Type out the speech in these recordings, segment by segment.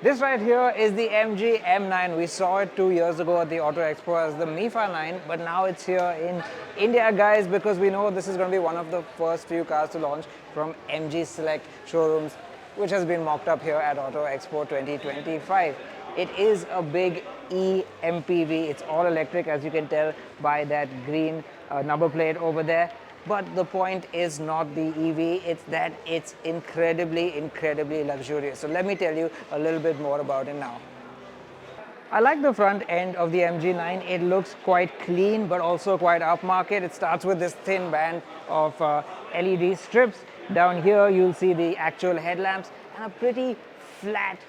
This right here is the MG M9. We saw it 2 years ago at the Auto Expo as the MIFA 9, but now it's here in India, guys, because we know this is going to be one of the first few cars to launch from MG Select showrooms, which has been mocked up here at Auto Expo 2025. It is a big MPV. It's all electric, as you can tell by that green number plate over there. But the point is not the EV, it's that it's incredibly luxurious. So let me tell you a little bit more about it now. I like the front end of the MG9. It looks quite clean but also quite upmarket. It starts with this thin band of LED strips. Down here you'll see the actual headlamps and a pretty flat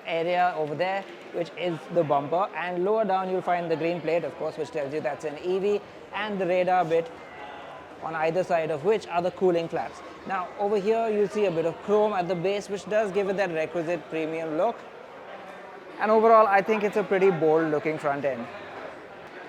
area over there, which is the bumper. And lower down you'll find the green plate, of course, which tells you that's an EV, and the radar bit on either side of which are the cooling flaps. Now over here you see a bit of chrome at the base, which does give it that requisite premium look. And overall I think it's a pretty bold looking front end.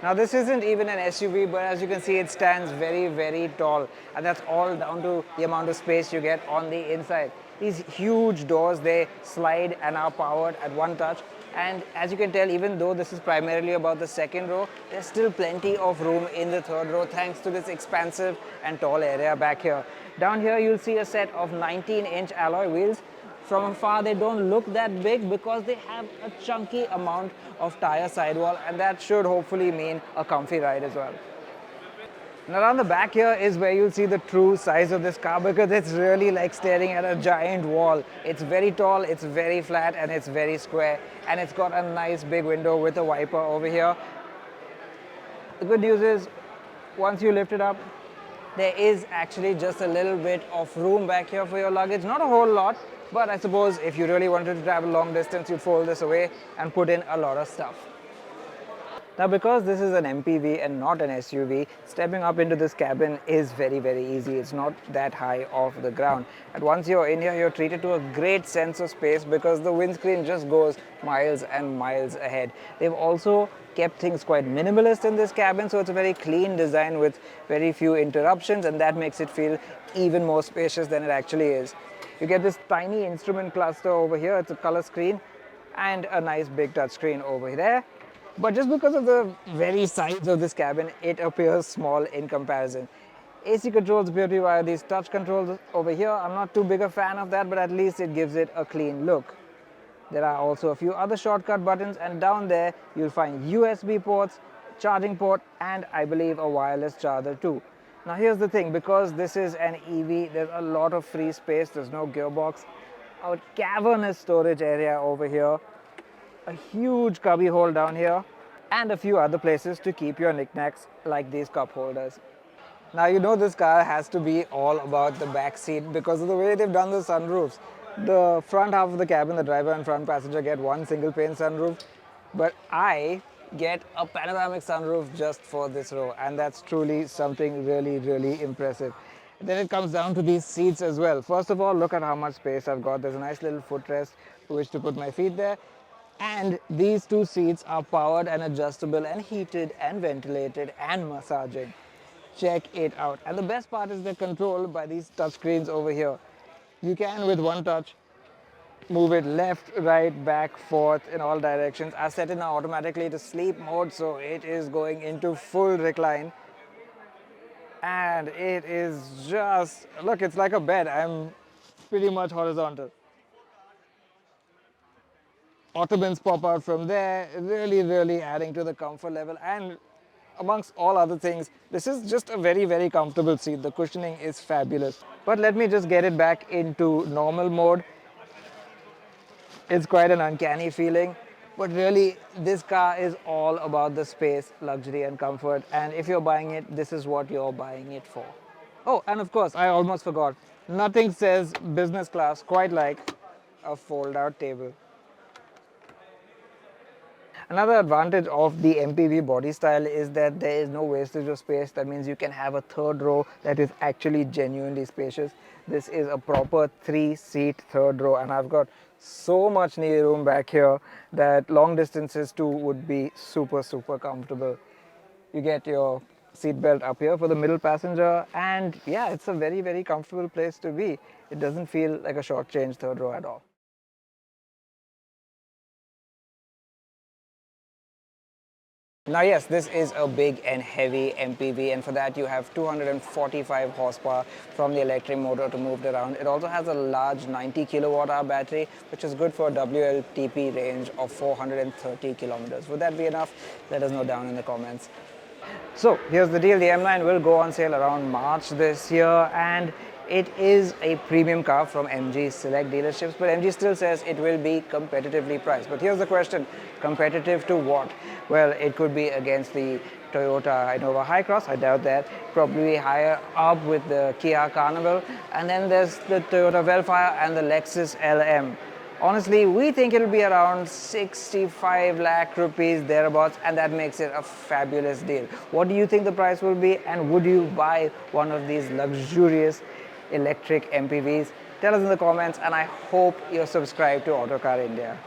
Now this isn't even an SUV, but as you can see it stands very tall, and that's all down to the amount of space you get on the inside. These huge doors, they slide and are powered at one touch. And as you can tell, even though this is primarily about the second row, there's still plenty of room in the third row thanks to this expansive and tall area back here. Down here you'll see a set of 19-inch alloy wheels. From afar they don't look that big because they have a chunky amount of tire sidewall, and that should hopefully mean a comfy ride as well. And around the back here is where you'll see the true size of this car, because it's really like staring at a giant wall. It's very tall, it's very flat, and it's very square. And it's got a nice big window with a wiper over here. The good news is, once you lift it up, there is actually just a little bit of room back here for your luggage. Not a whole lot, but I suppose if you really wanted to travel long distance, you'd fold this away and put in a lot of stuff. Now, because this is an MPV and not an SUV, stepping up into this cabin is very easy. It's not that high off the ground. And once you're in here, you're treated to a great sense of space because the windscreen just goes miles and miles ahead. They've also kept things quite minimalist in this cabin, so it's a very clean design with very few interruptions, and that makes it feel even more spacious than it actually is. You get this tiny instrument cluster over here. It's a color screen and a nice big touch screen over there. But just because of the very size of this cabin, it appears small in comparison. AC controls appear to be via these touch controls over here. I'm not too big a fan of that, but at least it gives it a clean look. There are also a few other shortcut buttons, and down there you'll find USB ports, charging port, and I believe a wireless charger too. Now here's the thing, because this is an EV, there's a lot of free space. There's no gearbox. A cavernous storage area over here, a huge cubby hole down here, and a few other places to keep your knickknacks like these cup holders. Now you know this car has to be all about the back seat because of the way they've done the sunroofs. The front half of the cabin, the driver and front passenger get one single pane sunroof, but I get a panoramic sunroof just for this row, and that's truly something really impressive. Then it comes down to these seats as well. First of all, look at how much space I've got. There's a nice little footrest to which to put my feet there. And these two seats are powered and adjustable and heated and ventilated and massaging. Check it out. And the best part is they're controlled by these touch screens over here. You can, with one touch, move it left, right, back, forth in all directions. I set it now automatically to sleep mode, so it is going into full recline. And it is just, look, it's like a bed. I'm pretty much horizontal. Ottomans pop out from there, really adding to the comfort level. And amongst all other things, this is just a very comfortable seat. The cushioning is fabulous. But let me just get it back into normal mode. It's quite an uncanny feeling, but really this car is all about the space, luxury and comfort, and if you're buying it, this is what you're buying it for. Oh, and of course, I almost forgot, nothing says business class quite like a fold-out table. Another advantage of the MPV body style is that there is no wastage of space. That means you can have a third row that is actually genuinely spacious. This is a proper 3-seat third row, and I've got so much knee room back here that long distances too would be super comfortable. You get your seat belt up here for the middle passenger, and yeah, it's a very comfortable place to be. It doesn't feel like a short-change third row at all. Now, yes, this is a big and heavy MPV, and for that you have 245 horsepower from the electric motor to move it around. It also has a large 90 kilowatt hour battery, which is good for a WLTP range of 430 kilometers. Would that be enough? Let us know down in the comments. So here's the deal, the M9 will go on sale around March this year, and it is a premium car from MG select dealerships, but MG still says it will be competitively priced. But here's the question, competitive to what? Well, it could be against the Toyota Innova Hycross, I doubt that, probably higher up with the Kia Carnival, and then there's the Toyota Velfire and the Lexus LM. Honestly, we think it'll be around 65 lakh rupees thereabouts, and that makes it a fabulous deal. What do you think the price will be, and would you buy one of these luxurious electric MPVs? Tell us in the comments, and I hope you're subscribed to Autocar India.